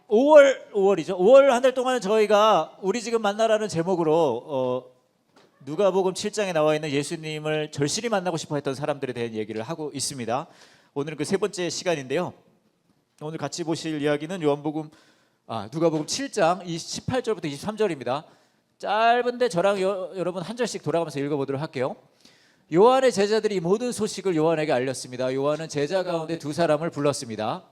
5월이죠. 5월 한 달 동안 저희가 우리 지금 만나라는 제목으로 누가복음 7장에 나와 있는 예수님을 절실히 만나고 싶어 했던 사람들에 대한 얘기를 하고 있습니다. 오늘은 그 세 번째 시간인데요. 오늘 같이 보실 이야기는 누가복음 7장 18절부터 23절입니다. 짧은데 저랑 여러분 한 절씩 돌아가면서 읽어보도록 할게요. 요한의 제자들이 모든 소식을 요한에게 알렸습니다. 요한은 제자 가운데 두 사람을 불렀습니다.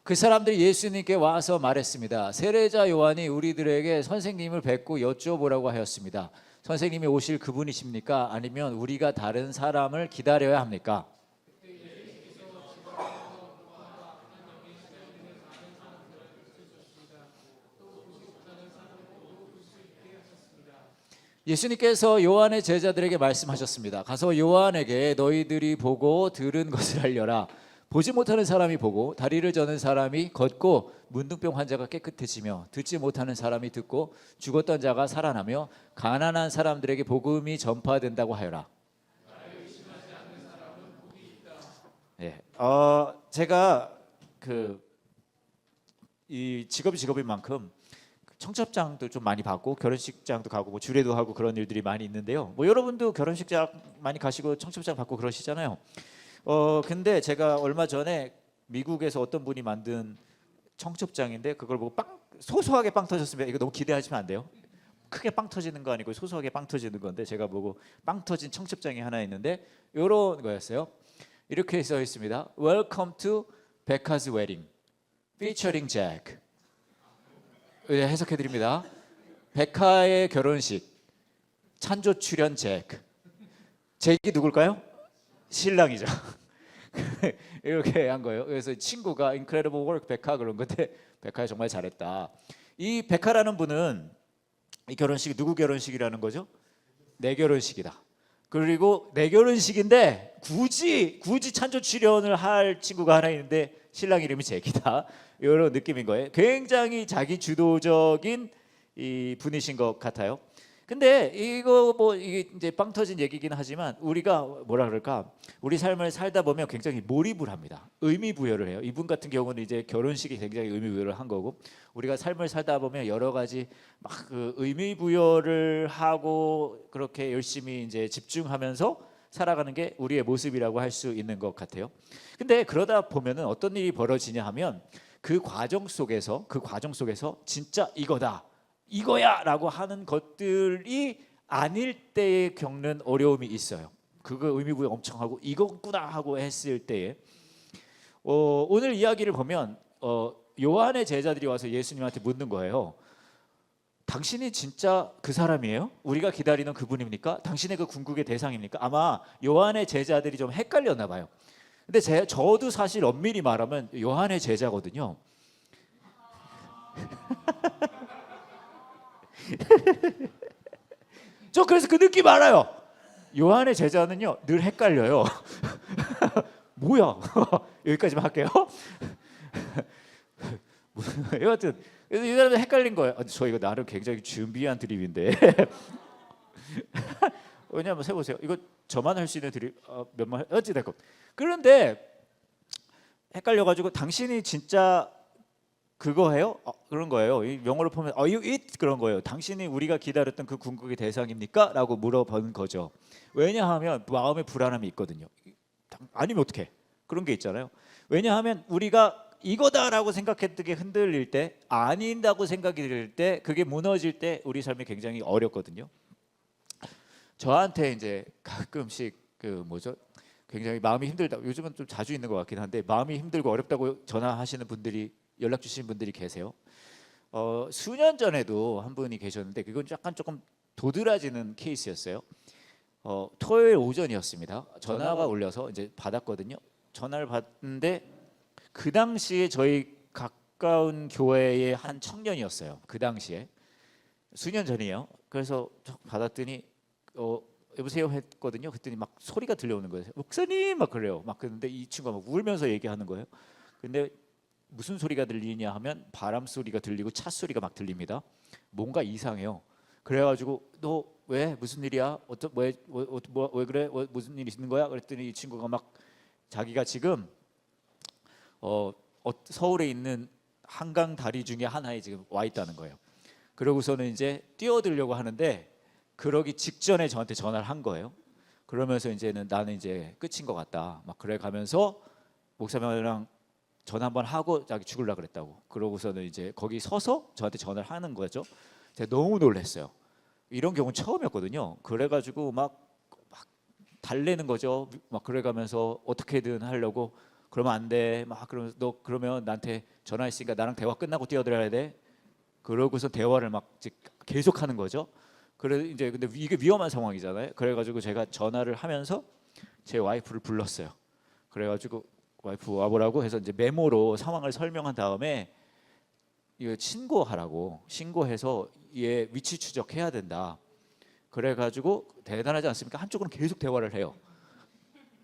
그 사람들이 예수님께 와서 말했습니다. 세례자 요한이 우리들에게 선생님을 뵙고 여쭤보라고 하였습니다. 선생님이 오실 그분이십니까? 아니면 우리가 다른 사람을 기다려야 합니까? 예수님께서 요한의 제자들에게 말씀하셨습니다. 가서 요한에게 너희들이 보고 들은 것을 알려라. 보지 못하는 사람이 보고 다리를 저는 사람이 걷고 문둥병 환자가 깨끗해지며 듣지 못하는 사람이 듣고 죽었던 자가 살아나며 가난한 사람들에게 복음이 전파된다고 하여라. 예, 제가 이 직업인 만큼 청첩장도 좀 많이 받고 결혼식장도 가고 뭐 주례도 하고 그런 일들이 많이 있는데요. 뭐 여러분도 결혼식장 많이 가시고 청첩장 받고 그러시잖아요. 근데 제가 얼마 전에 미국에서 어떤 분이 만든 청첩장인데 그걸 보고 소소하게 빵 터졌습니다. 이거 너무 기대하시면 안 돼요. 크게 빵 터지는 거 아니고 소소하게 빵 터지는 건데 제가 보고 빵 터진 청첩장이 하나 있는데 이런 거였어요. 이렇게 써 있습니다. Welcome to Becca's wedding, featuring Jack. 해석해 드립니다. 백화의 결혼식, 찬조 출연 잭. 잭이 누굴까요? 신랑이죠. 이렇게 한 거예요. 그래서 친구가 Incredible work 백화 그런 건데 백화 정말 잘했다. 이 백화라는 분은 이 결혼식이 누구 결혼식이라는 거죠? 내 결혼식이다. 그리고 내 결혼식인데 굳이 찬조 출연을 할 친구가 하나 있는데 신랑 이름이 잭이다. 이런 느낌인 거예요. 굉장히 자기 주도적인 이 분이신 것 같아요. 근데 이게 이제 빵 터진 얘기긴 하지만 우리가 뭐라 그럴까? 우리 삶을 살다 보면 굉장히 몰입을 합니다. 의미 부여를 해요. 이분 같은 경우는 이제 결혼식이 굉장히 의미 부여를 한 거고 우리가 삶을 살다 보면 여러 가지 막 그 의미 부여를 하고 그렇게 열심히 이제 집중하면서 살아가는 게 우리의 모습이라고 할 수 있는 것 같아요. 근데 그러다 보면은 어떤 일이 벌어지냐 하면 그 과정 속에서 진짜 이거야라고 하는 것들이 아닐 때에 겪는 어려움이 있어요. 그거 의미부여 엄청 하고 이거구나 하고 했을 때에 오늘 이야기를 보면 요한의 제자들이 와서 예수님한테 묻는 거예요. 당신이 진짜 그 사람이에요? 우리가 기다리는 그분입니까? 당신의 그 궁극의 대상입니까? 아마 요한의 제자들이 좀 헷갈렸나 봐요. 근데 저도 사실 엄밀히 말하면 요한의 제자거든요. 저 그래서 그 느낌 알아요. 요한의 제자는요 늘 헷갈려요. 뭐야? 여기까지만 할게요. 여하튼 그래서 이 사람들 헷갈린 거예요. 저 이거 나름 굉장히 준비한 드립인데. 왜냐하면 세보세요. 이거 저만 할 수 있는 드립 몇만 어찌 됐건. 그런데 헷갈려가지고 당신이 진짜 그거예요? 그런 거예요. 이 영어로 보면 Are you it? 그런 거예요. 당신이 우리가 기다렸던 그 궁극의 대상입니까? 라고 물어본 거죠. 왜냐하면 마음에 불안함이 있거든요. 아니면 어떡해? 그런 게 있잖아요. 왜냐하면 우리가 이거다라고 생각했던 게 흔들릴 때 아닌다고 생각이 들 때 그게 무너질 때 우리 삶이 굉장히 어렵거든요. 저한테 이제 가끔씩 굉장히 마음이 힘들다. 요즘은 좀 자주 있는 것 같긴 한데 마음이 힘들고 어렵다고 전화하시는 분들이 연락 주시는 분들이 계세요. 수년 전에도 한 분이 계셨는데 그건 약간 조금 도드라지는 케이스였어요. 토요일 오전이었습니다. 전화가 울려서 이제 받았거든요. 전화를 받는데 그 당시에 저희 가까운 교회의 한 청년이었어요. 그 당시에 수년 전이에요. 그래서 받았더니 여보세요 했거든요. 그랬더니 막 소리가 들려오는 거예요. 목사님 막 그래요. 막 그런데 이 친구가 막 울면서 얘기하는 거예요. 근데 무슨 소리가 들리냐 하면 바람 소리가 들리고 차 소리가 막 들립니다. 뭔가 이상해요. 그래가지고 너 왜 무슨 일이야? 왜 그래? 무슨 일 있는 거야? 그랬더니 이 친구가 막 자기가 지금 서울에 있는 한강 다리 중에 하나에 지금 와 있다는 거예요. 그러고서는 이제 뛰어들려고 하는데 그러기 직전에 저한테 전화를 한 거예요. 그러면서 이제는 나는 이제 끝인 것 같다. 막 그래 가면서 목사님이랑 전화 한번 하고 자기 죽을라 그랬다고. 그러고서는 이제 거기 서서 저한테 전화를 하는 거죠. 제가 너무 놀랐어요. 이런 경우는 처음이었거든요. 그래가지고 막 달래는 거죠. 막 그래가면서 어떻게든 하려고. 그러면 안 돼. 막 그러면서 너 그러면 나한테 전화했으니까 나랑 대화 끝나고 뛰어들어야 돼. 그러고서 대화를 막 계속하는 거죠. 그래 이제 근데 이게 위험한 상황이잖아요. 그래가지고 제가 전화를 하면서 제 와이프를 불렀어요. 그래가지고 와이프 와보라고 해서 이제 메모로 상황을 설명한 다음에 이거 신고해서 얘 위치 추적해야 된다. 그래가지고 대단하지 않습니까? 한쪽으로는 계속 대화를 해요.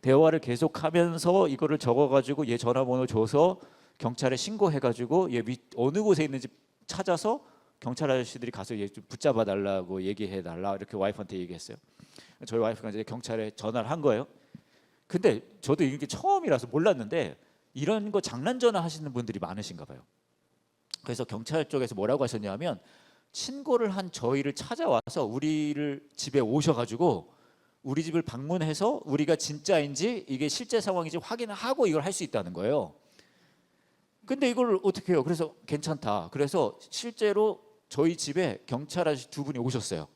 대화를 계속하면서 이거를 적어가지고 얘 전화번호 줘서 경찰에 신고해가지고 얘 어느 곳에 있는지 찾아서 경찰 아저씨들이 가서 얘 좀 붙잡아 달라고 얘기해 달라 이렇게 와이프한테 얘기했어요. 저희 와이프가 이제 경찰에 전화를 한 거예요. 근데 저도 이게 처음이라서 몰랐는데 이런 거 장난 전화 하시는 분들이 많으신가 봐요. 그래서 경찰 쪽에서 뭐라고 하셨냐면 신고를 한 저희를 찾아와서 우리를 집에 오셔가지고 우리 집을 방문해서 우리가 진짜인지 이게 실제 상황인지 확인을 하고 이걸 할 수 있다는 거예요. 근데 이걸 어떻게 해요? 그래서 괜찮다. 그래서 실제로 저희 집에 경찰 아저씨 두 분이 오셨어요.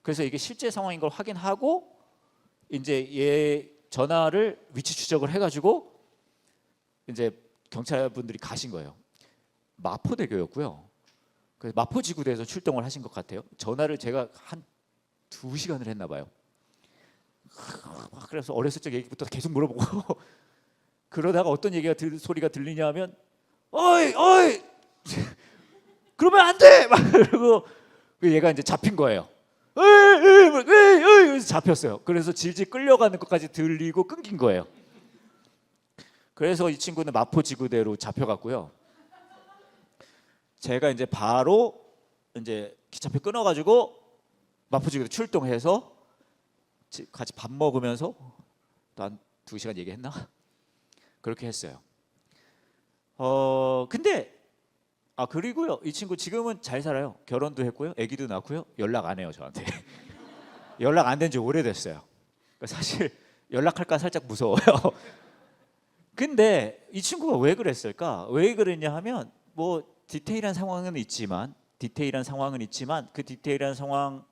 그래서 이게 실제 상황인 걸 확인하고 이제 얘 전화를 위치 추적을 해가지고 이제 경찰분들이 가신 거예요. 마포대교였고요. 그래서 마포지구대에서 출동을 하신 것 같아요. 전화를 제가 한 2시간을 했나 봐요. 그래서 어렸을 적 얘기부터 계속 물어보고 그러다가 어떤 소리가 들리냐면 어이 그러면 안 돼! 막 그러고 얘가 이제 잡힌 거예요. 그래서 잡혔어요. 그래서 질질 끌려가는 것까지 들리고 끊긴 거예요. 그래서 이 친구는 마포지구대로 잡혀갔고요. 제가 이제 바로 이제 기차표 끊어가지고 마포지구대 출동해서 같이 밥 먹으면서 또 한 2시간 얘기했나? 그렇게 했어요. 근데 그리고요 이 친구 지금은 잘 살아요. 결혼도 했고요, 아기도 낳고요. 연락 안 해요 저한테. 연락 안 된 지 오래됐어요. 그러니까 사실 연락할까 살짝 무서워요. 근데 이 친구가 왜 그랬을까? 왜 그랬냐 하면 뭐 디테일한 상황은 있지만 그 디테일한 상황은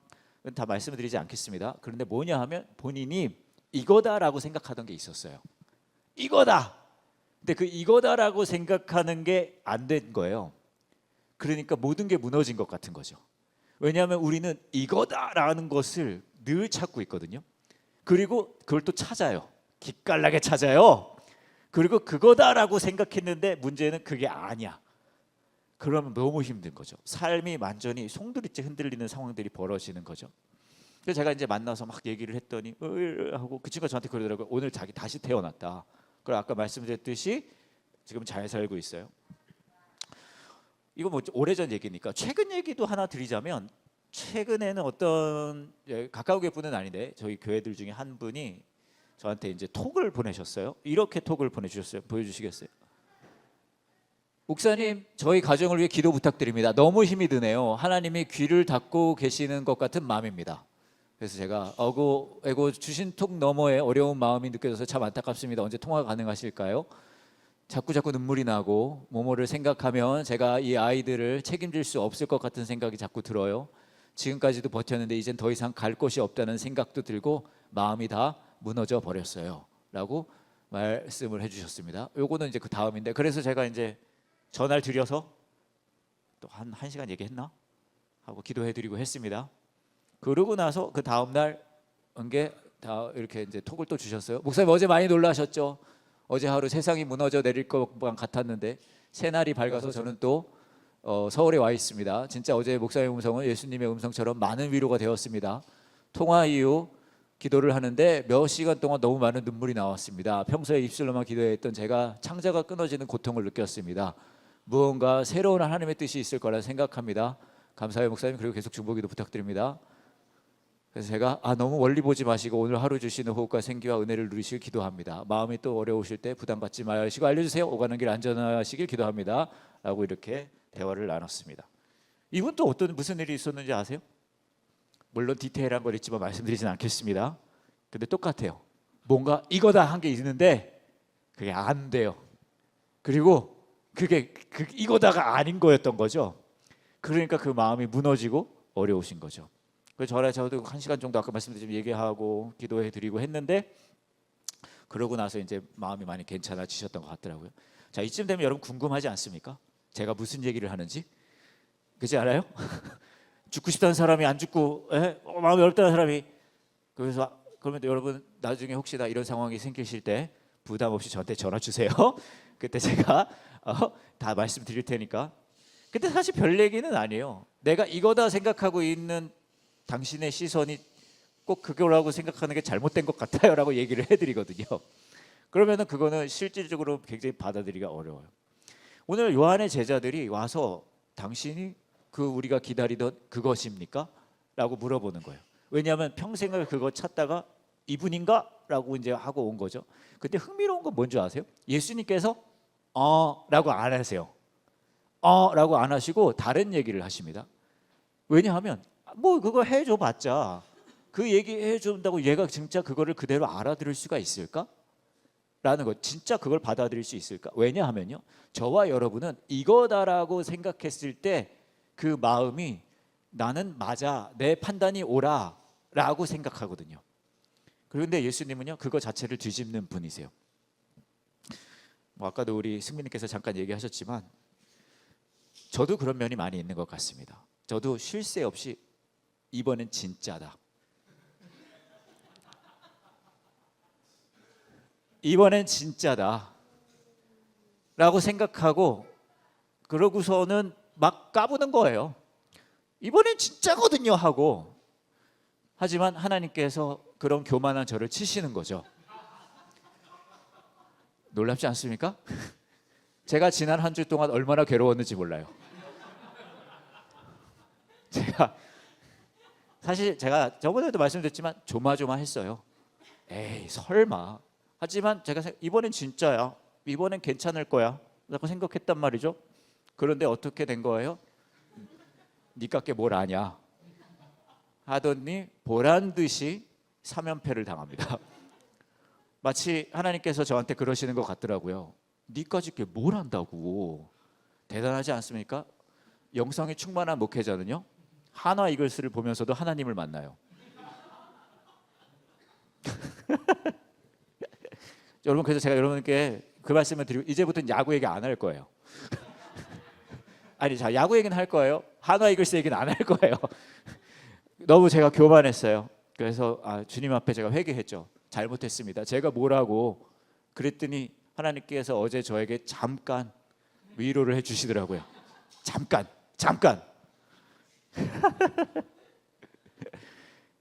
다 말씀드리지 않겠습니다. 그런데 뭐냐 하면 본인이 이거다라고 생각하던 게 있었어요. 이거다. 근데 그 이거다라고 생각하는 게 안 된 거예요. 그러니까 모든 게 무너진 것 같은 거죠. 왜냐하면 우리는 이거다라는 것을 늘 찾고 있거든요. 그리고 그걸 또 찾아요. 기깔나게 찾아요. 그리고 그거다라고 생각했는데 문제는 그게 아니야. 그러면 너무 힘든 거죠. 삶이 완전히 송두리째 흔들리는 상황들이 벌어지는 거죠. 그래서 제가 이제 만나서 막 얘기를 했더니 하고 그 친구가 저한테 그러더라고요. 오늘 자기 다시 태어났다. 그리고 아까 말씀드렸듯이 지금 잘 살고 있어요. 이거 뭐 오래전 얘기니까 최근 얘기도 하나 드리자면 최근에는 어떤 가까운 교회분은 아닌데 저희 교회들 중에 한 분이 저한테 이제 톡을 보내셨어요. 이렇게 톡을 보내주셨어요. 보여주시겠어요? 목사님, 저희 가정을 위해 기도 부탁드립니다. 너무 힘이 드네요. 하나님이 귀를 닫고 계시는 것 같은 마음입니다. 그래서 제가 에고 주신 톡 너머에 어려운 마음이 느껴져서 참 안타깝습니다. 언제 통화 가능하실까요? 자꾸 눈물이 나고 뭐뭐를 생각하면 제가 이 아이들을 책임질 수 없을 것 같은 생각이 자꾸 들어요. 지금까지도 버텼는데 이젠 더 이상 갈 곳이 없다는 생각도 들고 마음이 다 무너져 버렸어요. 라고 말씀을 해주셨습니다. 요거는 이제 그 다음인데 그래서 제가 이제 전화를 드려서 또 한 1시간 얘기했나? 하고 기도해드리고 했습니다. 그러고 나서 그 다음날 은게 다 이렇게 이제 톡을 또 주셨어요. 목사님 어제 많이 놀라셨죠? 어제 하루 세상이 무너져 내릴 것만 같았는데 새날이 밝아서 저는 또 서울에 와 있습니다. 진짜 어제 목사님의 음성은 예수님의 음성처럼 많은 위로가 되었습니다. 통화 이후 기도를 하는데 몇 시간 동안 너무 많은 눈물이 나왔습니다. 평소에 입술로만 기도했던 제가 창자가 끊어지는 고통을 느꼈습니다. 무언가 새로운 하나님의 뜻이 있을 거라 생각합니다. 감사해요 목사님. 그리고 계속 중보기도 부탁드립니다. 그래서 제가 너무 멀리 보지 마시고 오늘 하루 주시는 호흡과 생기와 은혜를 누리시길 기도합니다. 마음이 또 어려우실 때 부담 갖지 마시고 알려주세요. 오가는 길 안전하시길 기도합니다. 라고 이렇게 대화를 나눴습니다. 이분 또 무슨 일이 있었는지 아세요? 물론 디테일한 걸 있지만 말씀드리진 않겠습니다. 근데 똑같아요. 뭔가 이거다 한 게 있는데 그게 안 돼요. 그리고 그게 이거다가 아닌 거였던 거죠. 그러니까 그 마음이 무너지고 어려우신 거죠. 그래서 저도 1시간 정도 아까 말씀드린 얘기하고 기도해 드리고 했는데 그러고 나서 이제 마음이 많이 괜찮아지셨던 것 같더라고요. 자, 이쯤 되면 여러분 궁금하지 않습니까? 제가 무슨 얘기를 하는지. 그렇지 않아요? 죽고 싶다는 사람이 안 죽고 마음이 어렵다는 사람이. 그래서 그러면 여러분 나중에 혹시나 이런 상황이 생기실 때 부담 없이 저한테 전화 주세요. 그때 제가 다 말씀드릴 테니까. 근데 사실 별 얘기는 아니에요. 내가 이거다 생각하고 있는 당신의 시선이 꼭 그거라고 생각하는 게 잘못된 것 같아요 라고 얘기를 해드리거든요. 그러면은 그거는 실질적으로 굉장히 받아들이기가 어려워요. 오늘 요한의 제자들이 와서 당신이 우리가 기다리던 그것입니까? 라고 물어보는 거예요. 왜냐하면 평생을 그거 찾다가 이분인가? 라고 이제 하고 온 거죠. 근데 흥미로운 건 뭔지 아세요? 예수님께서 라고 안 하세요. 라고 안 하시고 다른 얘기를 하십니다. 왜냐하면 뭐 그거 해줘 봤자 그 얘기 해준다고 얘가 진짜 그거를 그대로 알아들을 수가 있을까? 라는 거, 진짜 그걸 받아들일 수 있을까? 왜냐하면요, 저와 여러분은 이거다라고 생각했을 때 그 마음이 나는 맞아, 내 판단이 옳아 라고 생각하거든요. 그런데 예수님은요 그거 자체를 뒤집는 분이세요. 뭐 아까도 우리 승민님께서 잠깐 얘기하셨지만 저도 그런 면이 많이 있는 것 같습니다. 저도 쉴 새 없이 이번엔 진짜다, 이번엔 진짜다 라고 생각하고 그러고서는 막 까부는 거예요. 이번엔 진짜거든요 하고. 하지만 하나님께서 그런 교만한 저를 치시는 거죠. 놀랍지 않습니까? 제가 지난 한 주 동안 얼마나 괴로웠는지 몰라요. 사실 제가 저번에도 말씀드렸지만 조마조마했어요. 에이 설마. 하지만 제가 이번엔 진짜야, 이번엔 괜찮을 거야 라고 생각했단 말이죠. 그런데 어떻게 된 거예요? 니깎게 뭘 아냐 하더니 보란 듯이 사면패를 당합니다. 마치 하나님께서 저한테 그러시는 것 같더라고요. 니까지 게 뭘 안다고. 대단하지 않습니까? 영성이 충만한 목회자는요 한화 이글스를 보면서도 하나님을 만나요. 여러분, 그래서 제가 여러분께 그 말씀을 드리고 이제부터는 야구 얘기 안 할 거예요. 아니, 자, 야구 얘기는 할 거예요. 한화 이글스 얘기는 안 할 거예요. 너무 제가 교만했어요. 그래서 주님 앞에 제가 회개했죠. 잘못했습니다. 제가 뭐라고 그랬더니 하나님께서 어제 저에게 잠깐 위로를 해주시더라고요. 잠깐.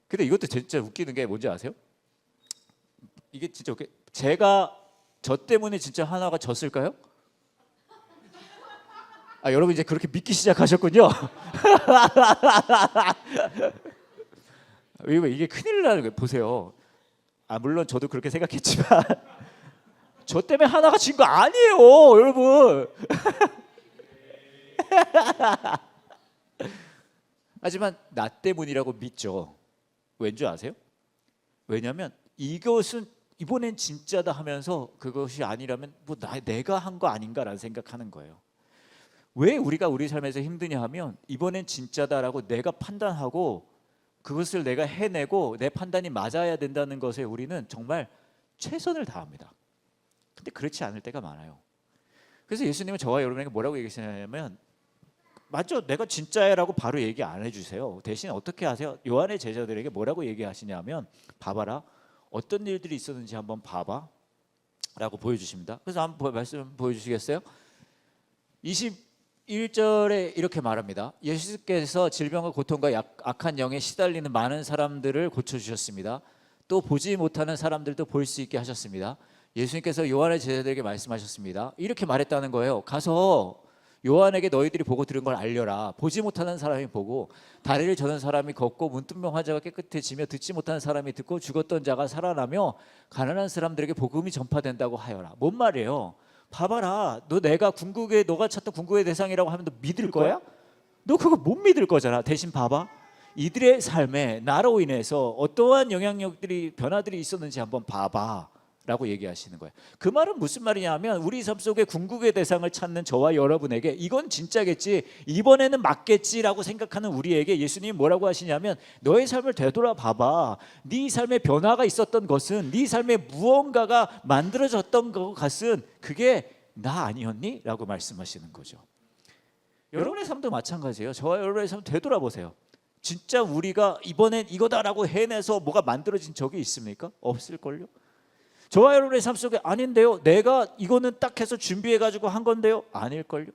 근데 이것도 진짜 웃기는 게 뭔지 아세요? 이게 진짜 제가 저 때문에 진짜 하나가 졌을까요? 여러분 이제 그렇게 믿기 시작하셨군요. 이게 큰일 나는 거예요. 보세요. 물론 저도 그렇게 생각했지만 저 때문에 하나가 진 거 아니에요, 여러분. 하지만 나 때문이라고 믿죠. 왠지 아세요? 왜냐하면 이것은 이번엔 진짜다 하면서 그것이 아니라면 내가 한 거 아닌가라는 생각하는 거예요. 왜 우리가 우리 삶에서 힘드냐 하면 이번엔 진짜다라고 내가 판단하고 그것을 내가 해내고 내 판단이 맞아야 된다는 것에 우리는 정말 최선을 다합니다. 근데 그렇지 않을 때가 많아요. 그래서 예수님은 저와 여러분에게 뭐라고 얘기하시냐면 맞죠? 내가 진짜야라고 바로 얘기 안 해주세요. 대신 어떻게 하세요? 요한의 제자들에게 뭐라고 얘기하시냐면 봐봐라, 어떤 일들이 있었는지 한번 봐봐 라고 보여주십니다. 그래서 한번 말씀 보여주시겠어요? 21절에 이렇게 말합니다. 예수께서 질병과 고통과 악한 영에 시달리는 많은 사람들을 고쳐주셨습니다. 또 보지 못하는 사람들도 볼 수 있게 하셨습니다. 예수님께서 요한의 제자들에게 말씀하셨습니다. 이렇게 말했다는 거예요. 가서 요한에게 너희들이 보고 들은 걸 알려라. 보지 못하는 사람이 보고 다리를 저는 사람이 걷고 문둥병 환자가 깨끗해지며 듣지 못하는 사람이 듣고 죽었던 자가 살아나며 가난한 사람들에게 복음이 전파된다고 하여라. 뭔 말이에요? 봐봐라. 너 내가 궁극의 너가 찾던 궁극의 대상이라고 하면 너 믿을 거야? 너 그거 못 믿을 거잖아. 대신 봐봐. 이들의 삶에 나로 인해서 어떠한 영향력들이 변화들이 있었는지 한번 봐봐 라고 얘기하시는 거예요. 그 말은 무슨 말이냐 하면 우리 삶 속에 궁극의 대상을 찾는 저와 여러분에게 이건 진짜겠지, 이번에는 맞겠지라고 생각하는 우리에게 예수님이 뭐라고 하시냐면 너의 삶을 되돌아봐봐. 네 삶에 변화가 있었던 것은, 네 삶에 무언가가 만들어졌던 것은 그게 나 아니었니? 라고 말씀하시는 거죠. 여러분의 삶도 마찬가지예요. 저와 여러분의 삶 되돌아보세요. 진짜 우리가 이번엔 이거다라고 해내서 뭐가 만들어진 적이 있습니까? 없을걸요? 저와 여러분의 삶 속에 아닌데요, 내가 이거는 딱 해서 준비해가지고 한 건데요, 아닐걸요?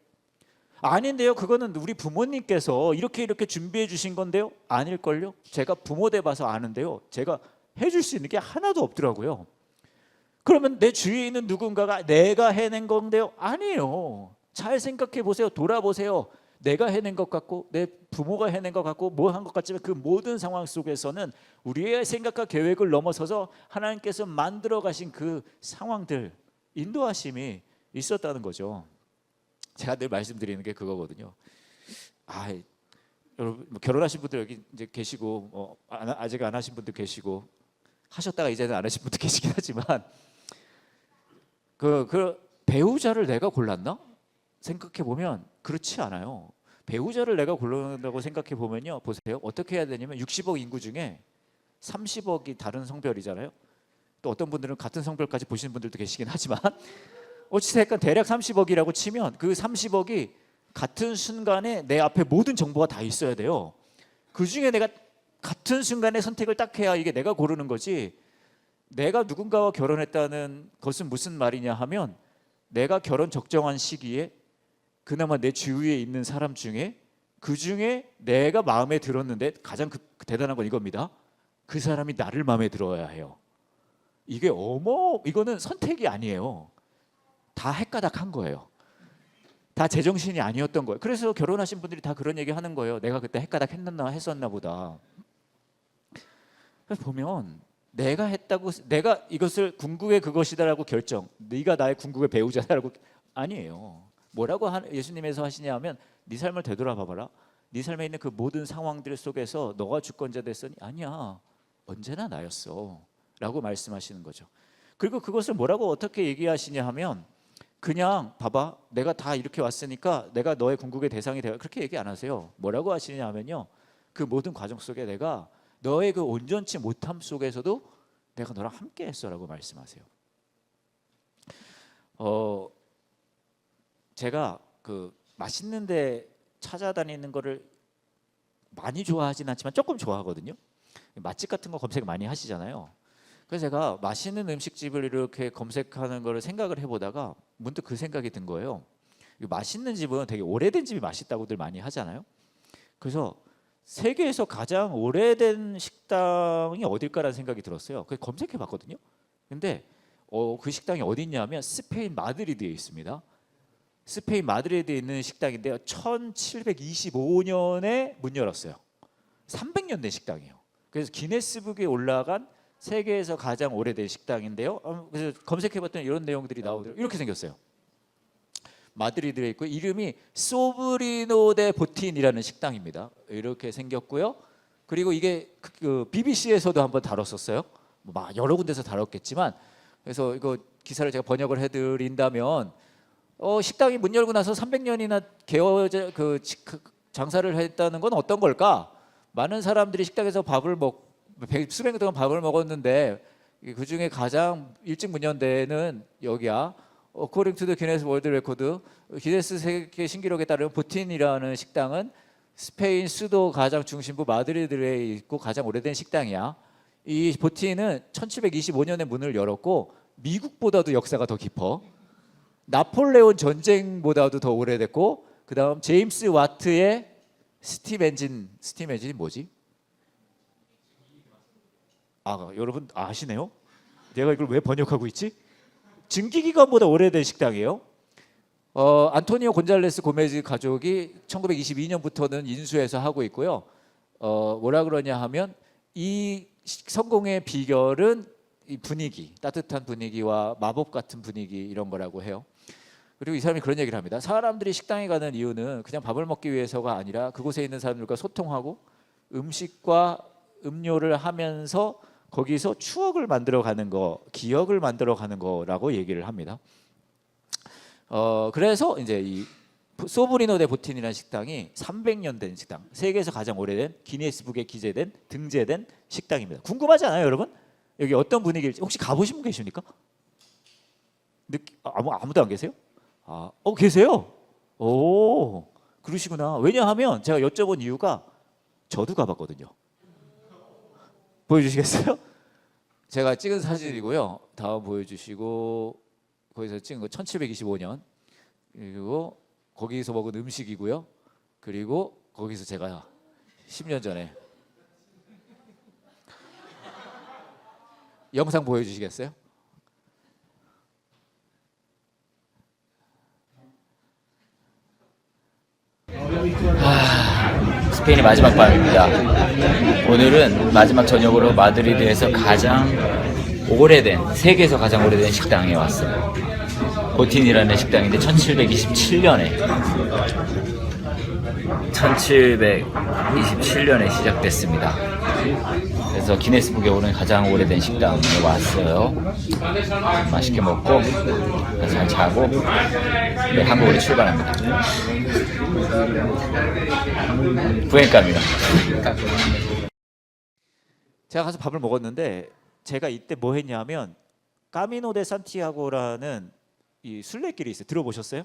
아닌데요, 그거는 우리 부모님께서 이렇게 준비해 주신 건데요, 아닐걸요? 제가 부모 돼봐서 아는데요, 제가 해줄 수 있는 게 하나도 없더라고요. 그러면 내 주위에 있는 누군가가 내가 해낸 건데요, 아니에요. 잘 생각해 보세요. 돌아보세요. 내가 해낸 것 같고 내 부모가 해낸 것 같고 뭐 한 것 같지만 그 모든 상황 속에서는 우리의 생각과 계획을 넘어서서 하나님께서 만들어 가신 그 상황들, 인도하심이 있었다는 거죠. 제가 늘 말씀드리는 게 그거거든요. 여러분 결혼하신 분들 여기 이제 계시고 아직 안 하신 분들 계시고 하셨다가 이제는 안 하신 분들 계시긴 하지만 그 배우자를 내가 골랐나? 생각해 보면 그렇지 않아요. 배우자를 내가 고른다고 생각해 보면요, 보세요. 어떻게 해야 되냐면 60억 인구 중에 30억이 다른 성별이잖아요. 또 어떤 분들은 같은 성별까지 보시는 분들도 계시긴 하지만 어찌됐건 대략 30억이라고 치면 그 30억이 같은 순간에 내 앞에 모든 정보가 다 있어야 돼요. 그 중에 내가 같은 순간에 선택을 딱 해야 이게 내가 고르는 거지. 내가 누군가와 결혼했다는 것은 무슨 말이냐 하면 내가 결혼 적정한 시기에 그나마 내 주위에 있는 사람 중에 그 중에 내가 마음에 들었는데 가장 대단한 건 이겁니다. 그 사람이 나를 마음에 들어야 해요. 이거는 선택이 아니에요. 다 헷가닥한 거예요. 다 제정신이 아니었던 거예요. 그래서 결혼하신 분들이 다 그런 얘기 하는 거예요. 내가 그때 헷가닥 했었나 보다. 그래서 보면 내가 이것을 궁극의 그것이다라고 결정, 네가 나의 궁극의 배우자다라고 아니에요. 뭐라고 예수님에서 하시냐 하면 네 삶을 되돌아봐봐라. 네 삶에 있는 그 모든 상황들 속에서 너가 주권자 됐으니 아니야, 언제나 나였어 라고 말씀하시는 거죠. 그리고 그것을 뭐라고 어떻게 얘기하시냐 하면 그냥 봐봐, 내가 다 이렇게 왔으니까 내가 너의 궁극의 대상이 되어, 그렇게 얘기 안 하세요. 뭐라고 하시냐 하면요, 그 모든 과정 속에 내가 너의 그 온전치 못함 속에서도 내가 너랑 함께 했어 라고 말씀하세요. 제가 그 맛있는 데 찾아다니는 거를 많이 좋아하진 않지만 조금 좋아하거든요. 맛집 같은 거 검색 많이 하시잖아요. 그래서 제가 맛있는 음식집을 이렇게 검색하는 거를 생각을 해보다가 문득 그 생각이 든 거예요. 맛있는 집은 되게 오래된 집이 맛있다고들 많이 하잖아요. 그래서 세계에서 가장 오래된 식당이 어딜까라는 생각이 들었어요. 그래서 검색해 봤거든요. 근데 그 식당이 어디 있냐면 스페인 마드리드에 있습니다. 스페인 마드리드에 있는 식당인데요, 1725년에 문 열었어요. 300년 된 식당이에요. 그래서 기네스북에 올라간 세계에서 가장 오래된 식당인데요. 그래서 검색해봤더니 이런 내용들이 나오더라고요. 이렇게 생겼어요. 마드리드에 있고 이름이 소브리노 데 보틴이라는 식당입니다. 이렇게 생겼고요. 그리고 이게 그 BBC에서도 한번 다뤘었어요. 막 여러 군데서 다뤘겠지만, 그래서 이거 기사를 제가 번역을 해드린다면 식당이 문 열고 나서 300년이나 장사를 했다는 건 어떤 걸까? 많은 사람들이 식당에서 수백 년 동안 밥을 먹었는데 그 중에 가장 일찍 문 연 데는 여기야. According to the Guinness World Record, 기네스 세계 신기록에 따르면 보틴이라는 식당은 스페인 수도 가장 중심부 마드리드에 있고 가장 오래된 식당이야. 이 보틴은 1725년에 문을 열었고 미국보다도 역사가 더 깊어. 나폴레온 전쟁보다도 더 오래됐고, 그 다음 제임스 와트의 스팀 엔진이 뭐지? 여러분 아시네요? 내가 이걸 왜 번역하고 있지? 증기기관보다 오래된 식당이에요. 안토니오 곤잘레스 고메즈 가족이 1922년부터는 인수해서 하고 있고요. 뭐라 그러냐 하면 이 성공의 비결은 이 분위기, 따뜻한 분위기와 마법 같은 분위기 이런 거라고 해요. 그리고 이 사람이 그런 얘기를 합니다. 사람들이 식당에 가는 이유는 그냥 밥을 먹기 위해서가 아니라 그곳에 있는 사람들과 소통하고 음식과 음료를 하면서 거기서 추억을 만들어가는 거, 기억을 만들어가는 거라고 얘기를 합니다. 그래서 이제 이 소브리노 데 보틴이라는 식당이 300년 된 식당, 세계에서 가장 오래된 기네스북에 등재된 식당입니다. 궁금하지 않아요, 여러분? 여기 어떤 분위기일지 혹시 가보신 분 계십니까? 아무도 안 계세요? 계세요? 오, 그러시구나. 왜냐하면 제가 여쭤본 이유가 저도 가봤거든요. 보여주시겠어요? 제가 찍은 사진이고요. 다음 보여주시고 거기서 찍은 거 1725년 그리고 거기서 먹은 음식이고요. 그리고 거기서 제가 10년 전에 영상 보여주시겠어요? 스페인의 마지막 밤입니다. 오늘은 마지막 저녁으로 마드리드에서 세계에서 가장 오래된 식당에 왔어요. 보틴이라는 식당인데 1727년에 시작됐습니다. 그래서 기네스북에 오른 가장 오래된 식당에 왔어요. 맛있게 먹고 잘 자고 한국으로 출발합니다. 부엔카입니다. 제가 가서 밥을 먹었는데 제가 이때 뭐 했냐면 까미노 데 산티아고라는 이 순례길이 있어요. 들어보셨어요?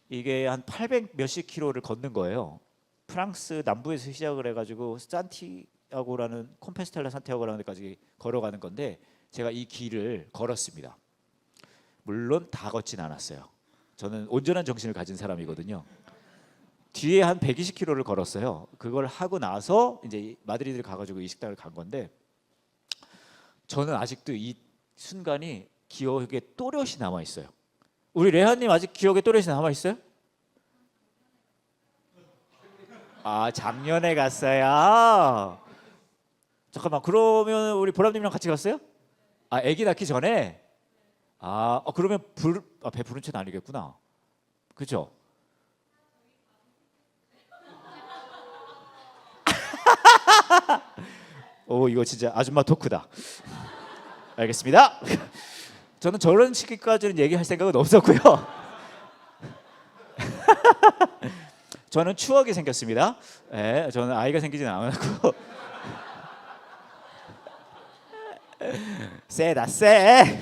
이게 한 800 몇십 킬로를 걷는 거예요. 프랑스 남부에서 시작을 해가지고 산티아고라는 콤페스텔라 산티아고라는 데까지 걸어가는 건데 제가 이 길을 걸었습니다. 물론 다 걷진 않았어요. 저는 온전한 정신을 가진 사람이거든요. 뒤에 한 120km를 걸었어요. 그걸 하고 나서 이제 마드리드를 가가지고 이 식당을 간 건데 저는 아직도 이 순간이 기억에 또렷이 남아 있어요. 우리 레하님 아직 기억에 또렷이 남아 있어요? 작년에 갔어요. 잠깐만, 그러면 우리 보람님이랑 같이 갔어요? 아기 낳기 전에? 그러면 배부른 채는 아니겠구나. 그죠? 이거 진짜 아줌마 토크다. 알겠습니다. 저는 저런 시기까지는 얘기할 생각은 없었고요. 저는 추억이 생겼습니다. 저는 아이가 생기지는 않았고 세다 세.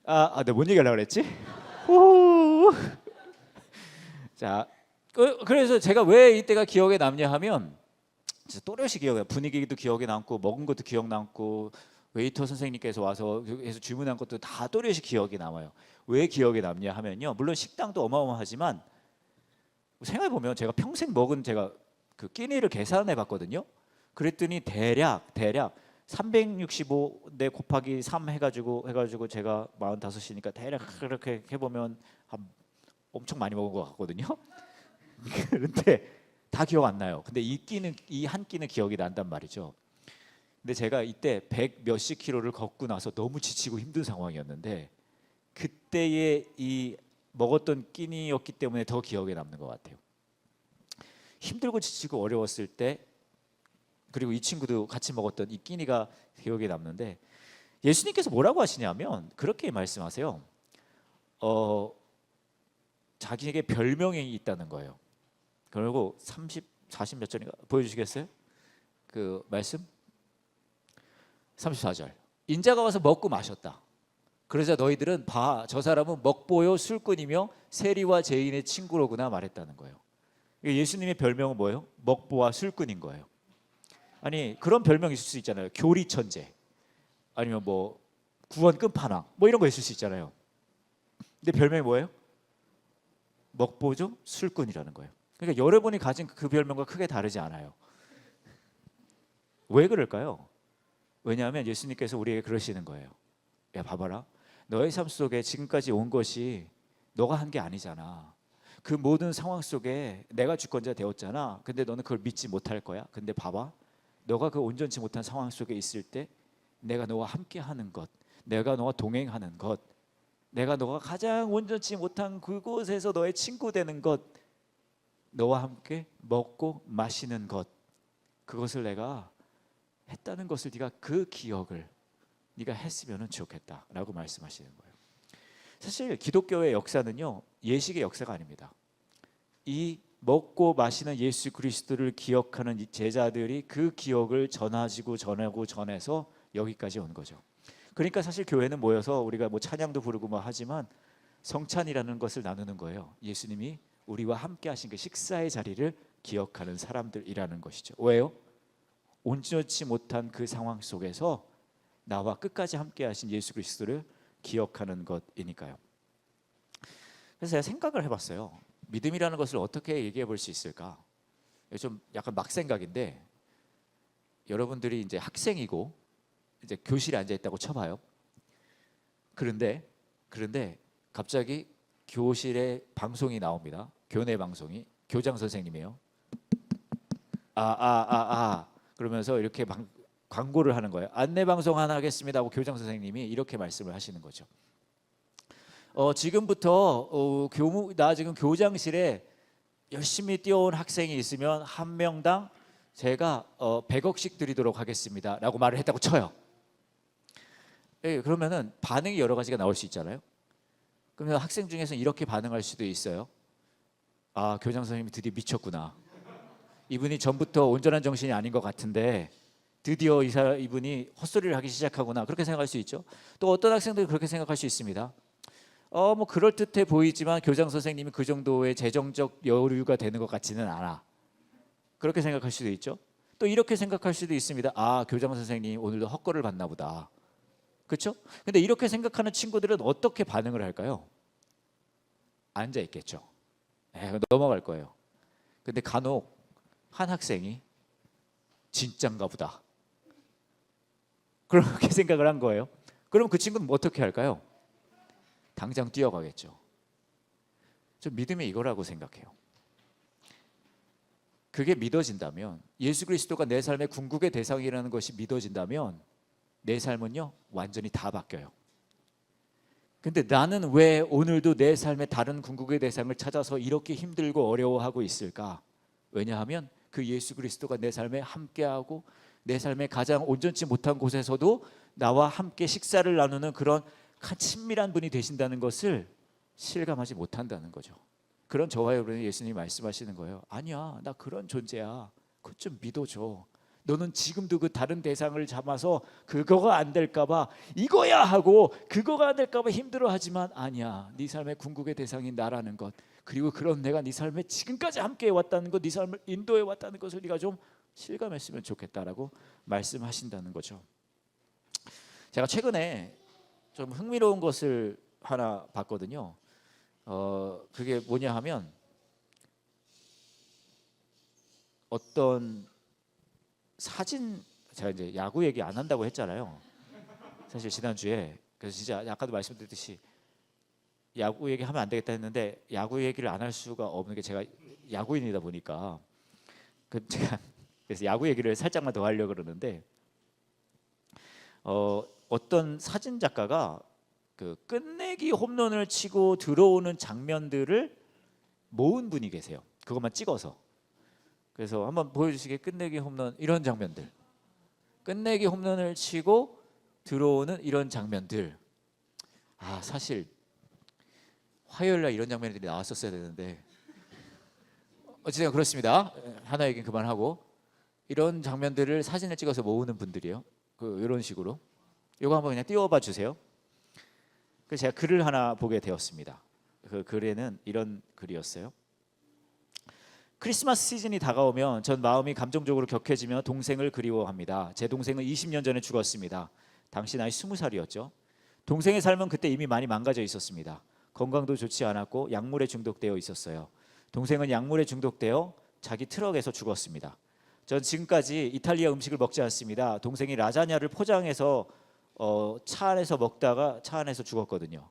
내가 뭔 얘기하려고 그랬지? 자, 그래서 제가 왜 이때가 기억에 남냐 하면 진짜 또렷이 기억해요. 분위기도 기억에 남고 먹은 것도 기억 남고 웨이터 선생님께서 와서 해서 주문한 것도 다 또렷이 기억에 남아요. 왜 기억에 남냐 하면요. 물론 식당도 어마어마하지만 생각해 보면 제가 평생 먹은 제가 그 끼니를 계산해 봤거든요. 그랬더니 대략 365 곱하기 3 해가지고 제가 45이니까 대략 그렇게 해보면 엄청 많이 먹은 것 같거든요. 그런데 다 기억 안 나요. 근데 이 한 끼는 기억이 난단 말이죠. 근데 제가 이때 100 몇십 킬로를 걷고 나서 너무 지치고 힘든 상황이었는데 그때의 이 먹었던 끼니였기 때문에 더 기억에 남는 것 같아요. 힘들고 지치고 어려웠을 때 그리고 이 친구도 같이 먹었던 이 끼니가 기억에 남는데 예수님께서 뭐라고 하시냐면 그렇게 말씀하세요. 자기에게 별명이 있다는 거예요. 그리고 40 몇 절인가 보여주시겠어요? 그 말씀 34절 인자가 와서 먹고 마셨다. 그러자 너희들은 저 사람은 먹보요 술꾼이며 세리와 죄인의 친구로구나 말했다는 거예요. 예수님의 별명은 뭐예요? 먹보와 술꾼인 거예요. 아니 그런 별명 있을 수 있잖아요. 교리천재 아니면 뭐 구원 끝판왕 뭐 이런 거 있을 수 있잖아요. 근데 별명이 뭐예요? 먹보죠 술꾼이라는 거예요. 그러니까 여러분이 가진 그 별명과 크게 다르지 않아요. 왜 그럴까요? 왜냐하면 예수님께서 우리에게 그러시는 거예요. 야 봐봐라, 너의 삶 속에 지금까지 온 것이 너가 한 게 아니잖아. 그 모든 상황 속에 내가 주권자 되었잖아. 근데 너는 그걸 믿지 못할 거야. 근데 봐봐, 너가 그 온전치 못한 상황 속에 있을 때 내가 너와 함께 하는 것, 내가 너와 동행하는 것, 내가 너가 가장 온전치 못한 그곳에서 너의 친구 되는 것, 너와 함께 먹고 마시는 것, 그것을 내가 했다는 것을 네가 그 기억을 네가 했으면 좋겠다라고 말씀하시는 거예요. 사실 기독교의 역사는요, 예식의 역사가 아닙니다. 이 먹고 마시는 예수 그리스도를 기억하는 이 제자들이 그 기억을 전해서 여기까지 온 거죠. 그러니까 사실 교회는 모여서 우리가 뭐 찬양도 부르고 뭐 하지만 성찬이라는 것을 나누는 거예요. 예수님이 우리와 함께 하신 그 식사의 자리를 기억하는 사람들이라는 것이죠. 왜요? 온전치 못한 그 상황 속에서 나와 끝까지 함께 하신 예수 그리스도를 기억하는 것이니까요. 그래서 제가 생각을 해봤어요. 믿음이라는 것을 어떻게 얘기해 볼 수 있을까? 좀 약간 막 생각인데, 여러분들이 이제 학생이고 이제 교실에 앉아 있다고 쳐봐요. 그런데 갑자기 교실에 방송이 나옵니다. 교내 방송이. 교장 선생님이에요. 그러면서 이렇게 광고를 하는 거예요. 안내 방송 하나 하겠습니다 하고 교장 선생님이 이렇게 말씀을 하시는 거죠. 지금부터 나 지금 교장실에 열심히 뛰어온 학생이 있으면 한 명당 제가 100억씩 드리도록 하겠습니다 라고 말을 했다고 쳐요. 예, 그러면은 반응이 여러 가지가 나올 수 있잖아요. 그러면 학생 중에서는 이렇게 반응할 수도 있어요. 아, 교장 선생님이 드디어 미쳤구나. 이분이 전부터 온전한 정신이 아닌 것 같은데 드디어 이분이 헛소리를 하기 시작하구나. 그렇게 생각할 수 있죠. 또 어떤 학생들이 그렇게 생각할 수 있습니다. 뭐 그럴듯해 보이지만 교장 선생님이 그 정도의 재정적 여유가 되는 것 같지는 않아. 그렇게 생각할 수도 있죠. 또 이렇게 생각할 수도 있습니다. 아, 교장 선생님 오늘도 헛거를 받나 보다. 그렇죠? 근데 이렇게 생각하는 친구들은 어떻게 반응을 할까요? 앉아 있겠죠. 넘어갈 거예요. 근데 간혹 한 학생이 진짠가 보다. 그렇게 생각을 한 거예요. 그럼 그 친구는 어떻게 할까요? 당장 뛰어가겠죠. 저 믿음이 이거라고 생각해요. 그게 믿어진다면, 예수 그리스도가 내 삶의 궁극의 대상이라는 것이 믿어진다면 내 삶은요 완전히 다 바뀌어요. 근데 나는 왜 오늘도 내 삶의 다른 궁극의 대상을 찾아서 이렇게 힘들고 어려워하고 있을까? 왜냐하면 그 예수 그리스도가 내 삶에 함께하고 내 삶의 가장 온전치 못한 곳에서도 나와 함께 식사를 나누는 그런 친밀한 분이 되신다는 것을 실감하지 못한다는 거죠. 그런 저와 여러분이 예수님이 말씀하시는 거예요. 아니야, 나 그런 존재야. 그거 좀 믿어줘. 너는 지금도 그 다른 대상을 잡아서 그거가 안 될까 봐 이거야 하고 그거가 안 될까 봐 힘들어하지만 아니야. 네 삶의 궁극의 대상인 나라는 것, 그리고 그런 내가 네 삶에 지금까지 함께 왔다는 것, 네 삶을 인도해 왔다는 것을 네가 좀 실감했으면 좋겠다라고 말씀하신다는 거죠. 제가 최근에 좀 흥미로운 것을 하나 봤거든요. 그게 뭐냐 하면 어떤 사진, 제가 이제 야구 얘기 안 한다고 했잖아요. 사실 지난주에. 그래서 진짜 아까도 말씀드렸듯이 야구 얘기 하면 안 되겠다 했는데 야구 얘기를 안 할 수가 없는 게 제가 야구인이다 보니까 제가 그래서 야구 얘기를 살짝만 더 하려고 그러는데 어떤 사진 작가가 그 끝내기 홈런을 치고 들어오는 장면들을 모은 분이 계세요. 그것만 찍어서. 그래서 한번 보여주시게. 끝내기 홈런 이런 장면들, 끝내기 홈런을 치고 들어오는 이런 장면들. 사실 화요일날 이런 장면들이 나왔었어야 되는데 어쨌든 그렇습니다. 하나 얘기는 그만하고 이런 장면들을 사진을 찍어서 모으는 분들이에요. 이런 식으로. 이거 한번 그냥 띄워봐 주세요. 그래서 제가 글을 하나 보게 되었습니다. 그 글에는 이런 글이었어요. 크리스마스 시즌이 다가오면 전 마음이 감정적으로 격해지며 동생을 그리워합니다. 제 동생은 20년 전에 죽었습니다. 당시 나이 20살이었죠. 동생의 삶은 그때 이미 많이 망가져 있었습니다. 건강도 좋지 않았고 약물에 중독되어 있었어요. 동생은 약물에 중독되어 자기 트럭에서 죽었습니다. 전 지금까지 이탈리아 음식을 먹지 않습니다. 동생이 라자냐를 포장해서 차 안에서 먹다가 차 안에서 죽었거든요.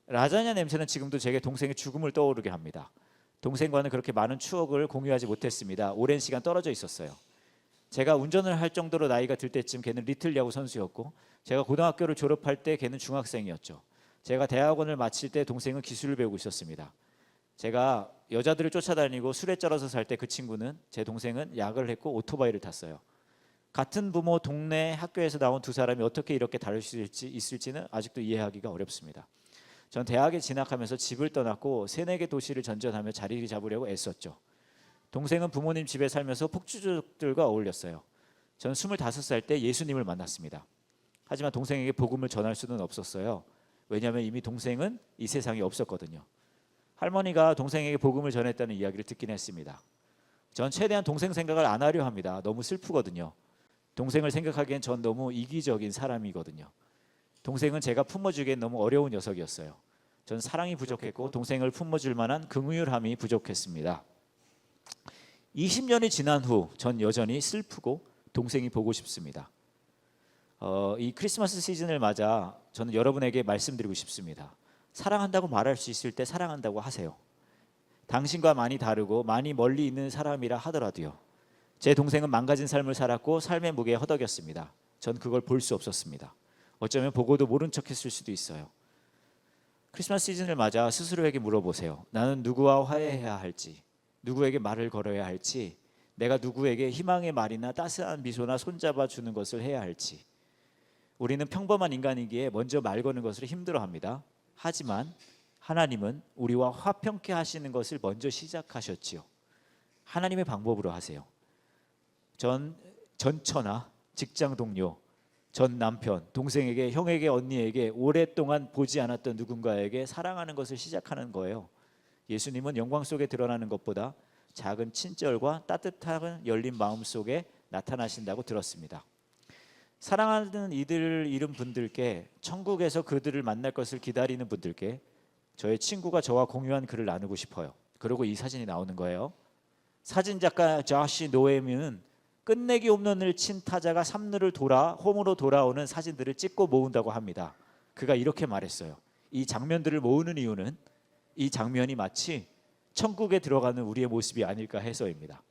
라자냐 냄새는 지금도 제게 동생의 죽음을 떠오르게 합니다. 동생과는 그렇게 많은 추억을 공유하지 못했습니다. 오랜 시간 떨어져 있었어요. 제가 운전을 할 정도로 나이가 들 때쯤 걔는 리틀 야구 선수였고, 제가 고등학교를 졸업할 때 걔는 중학생이었죠. 제가 대학원을 마칠 때 동생은 기술을 배우고 있었습니다. 제가 여자들을 쫓아다니고 술에 쩔어서 살 때 그 친구는, 제 동생은 약을 했고 오토바이를 탔어요. 같은 부모, 동네, 학교에서 나온 두 사람이 어떻게 이렇게 다를 수 있을지는 아직도 이해하기가 어렵습니다. 전 대학에 진학하면서 집을 떠났고 3-4개 도시를 전전하며 자리를 잡으려고 애썼죠. 동생은 부모님 집에 살면서 폭주족들과 어울렸어요. 전 25살 때 예수님을 만났습니다. 하지만 동생에게 복음을 전할 수는 없었어요. 왜냐하면 이미 동생은 이 세상에 없었거든요. 할머니가 동생에게 복음을 전했다는 이야기를 듣긴 했습니다. 전 최대한 동생 생각을 안 하려 합니다. 너무 슬프거든요. 동생을 생각하기엔 전 너무 이기적인 사람이거든요. 동생은 제가 품어주기엔 너무 어려운 녀석이었어요. 전 사랑이 부족했고 동생을 품어줄 만한 긍휼함이 부족했습니다. 20년이 지난 후 전 여전히 슬프고 동생이 보고 싶습니다. 이 크리스마스 시즌을 맞아 저는 여러분에게 말씀드리고 싶습니다. 사랑한다고 말할 수 있을 때 사랑한다고 하세요. 당신과 많이 다르고 많이 멀리 있는 사람이라 하더라도요. 제 동생은 망가진 삶을 살았고 삶의 무게에 허덕였습니다. 전 그걸 볼 수 없었습니다. 어쩌면 보고도 모른 척했을 수도 있어요. 크리스마스 시즌을 맞아 스스로에게 물어보세요. 나는 누구와 화해해야 할지, 누구에게 말을 걸어야 할지, 내가 누구에게 희망의 말이나 따스한 미소나 손잡아 주는 것을 해야 할지. 우리는 평범한 인간이기에 먼저 말 거는 것을 힘들어합니다. 하지만 하나님은 우리와 화평케 하시는 것을 먼저 시작하셨지요. 하나님의 방법으로 하세요. 전 처나 직장 동료, 전 남편, 동생에게, 형에게, 언니에게, 오랫동안 보지 않았던 누군가에게 사랑하는 것을 시작하는 거예요. 예수님은 영광 속에 드러나는 것보다 작은 친절과 따뜻한 열린 마음 속에 나타나신다고 들었습니다. 사랑하는 이들을 잃은 분들께, 천국에서 그들을 만날 것을 기다리는 분들께 저의 친구가 저와 공유한 글을 나누고 싶어요. 그리고 이 사진이 나오는 거예요. 사진작가 조시 노엠은 끝내기 홈런을 친 타자가 3루를 돌아 홈으로 돌아오는 사진들을 찍고 모은다고 합니다. 그가 이렇게 말했어요. 이 장면들을 모으는 이유는 이 장면이 마치 천국에 들어가는 우리의 모습이 아닐까 해서입니다.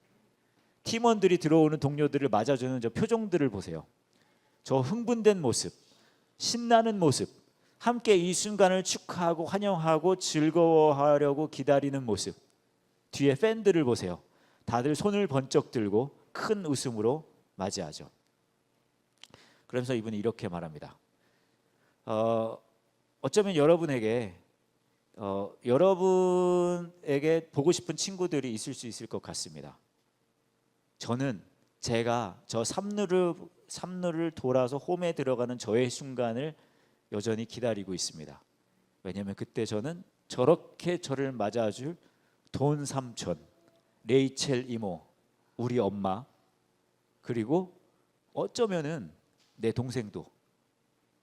팀원들이 들어오는 동료들을 맞아주는 저 표정들을 보세요. 저 흥분된 모습, 신나는 모습, 함께 이 순간을 축하하고 환영하고 즐거워하려고 기다리는 모습. 뒤에 팬들을 보세요. 다들 손을 번쩍 들고 큰 웃음으로 맞이하죠. 그러면서 이분이 이렇게 말합니다. 어쩌면 여러분에게 보고 싶은 친구들이 있을 수 있을 것 같습니다. 저는 제가 저 3루를 돌아서 홈에 들어가는 저의 순간을 여전히 기다리고 있습니다. 왜냐하면 그때 저는 저렇게 저를 맞아줄 돈 삼촌, 레이첼 이모, 우리 엄마, 그리고 어쩌면은 내 동생도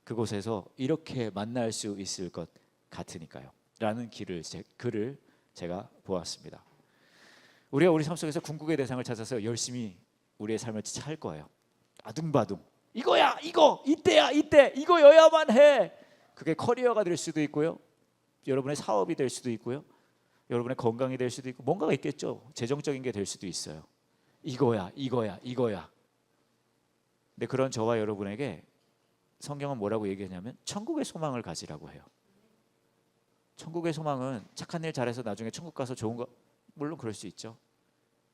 그곳에서 이렇게 만날 수 있을 것 같으니까요. 라는 글을 제가 보았습니다. 우리가 우리 삶 속에서 궁극의 대상을 찾아서 열심히 우리의 삶을 살 거예요. 아둥바둥 이거야, 이거, 이때야, 이때, 이거여야만 해. 그게 커리어가 될 수도 있고요, 여러분의 사업이 될 수도 있고요, 여러분의 건강이 될 수도 있고, 뭔가가 있겠죠. 재정적인 게 될 수도 있어요. 이거야, 이거야, 이거야. 근데 그런 저와 여러분에게 성경은 뭐라고 얘기하냐면 천국의 소망을 가지라고 해요. 천국의 소망은 착한 일 잘해서 나중에 천국 가서 좋은 거, 물론 그럴 수 있죠.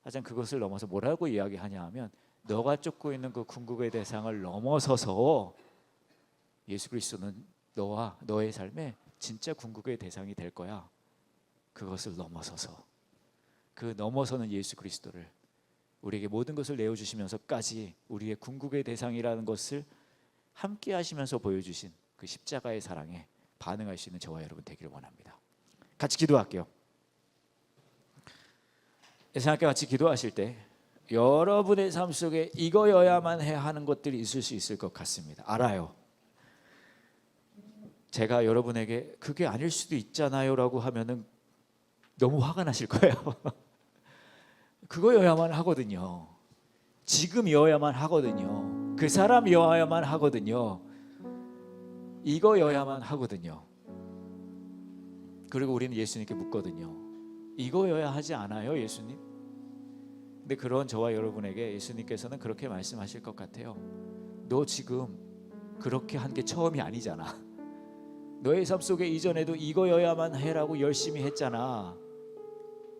하지만 그것을 넘어서 뭐라고 이야기하냐 하면, 너가 쫓고 있는 그 궁극의 대상을 넘어서서 예수 그리스도는 너와 너의 삶에 진짜 궁극의 대상이 될 거야. 그것을 넘어서서, 그 넘어서는 예수 그리스도를 우리에게 모든 것을 내어주시면서까지 우리의 궁극의 대상이라는 것을 함께 하시면서 보여주신 그 십자가의 사랑에 반응할 수 있는 저와 여러분 되기를 원합니다. 같이 기도할게요. 예수님께 같이 기도하실 때 여러분의 삶 속에 이거여야만 해 하는 것들이 있을 수 있을 것 같습니다. 알아요. 제가 여러분에게 그게 아닐 수도 있잖아요 라고 하면은 너무 화가 나실 거예요. 그거여야만 하거든요. 지금이어야만 하거든요. 그 사람이어야만 하거든요. 이거여야만 하거든요. 그리고 우리는 예수님께 묻거든요. 이거여야 하지 않아요, 예수님? 근데 그런 저와 여러분에게 예수님께서는 그렇게 말씀하실 것 같아요. 너 지금 그렇게 한 게 처음이 아니잖아. 너의 삶 속에 이전에도 이거여야만 해라고 열심히 했잖아.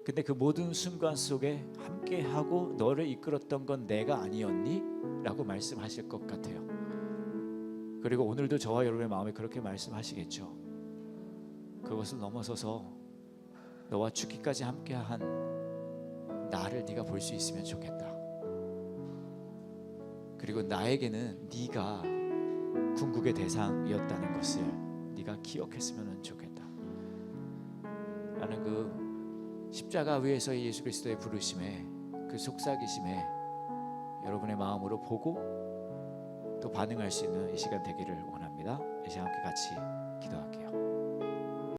근데 그 모든 순간 속에 함께하고 너를 이끌었던 건 내가 아니었니? 라고 말씀하실 것 같아요. 그리고 오늘도 저와 여러분의 마음에 그렇게 말씀하시겠죠. 그것을 넘어서서 너와 죽기까지 함께한 나를 네가 볼 수 있으면 좋겠다. 그리고 나에게는 네가 궁극의 대상이었다는 것을 네가 기억했으면 좋겠다 라는 그 십자가 위에서의 예수 그리스도의 부르심에, 그 속삭이심에 여러분의 마음으로 보고 또 반응할 수 있는 이 시간 되기를 원합니다. 이 시간 함께 같이 기도할게요.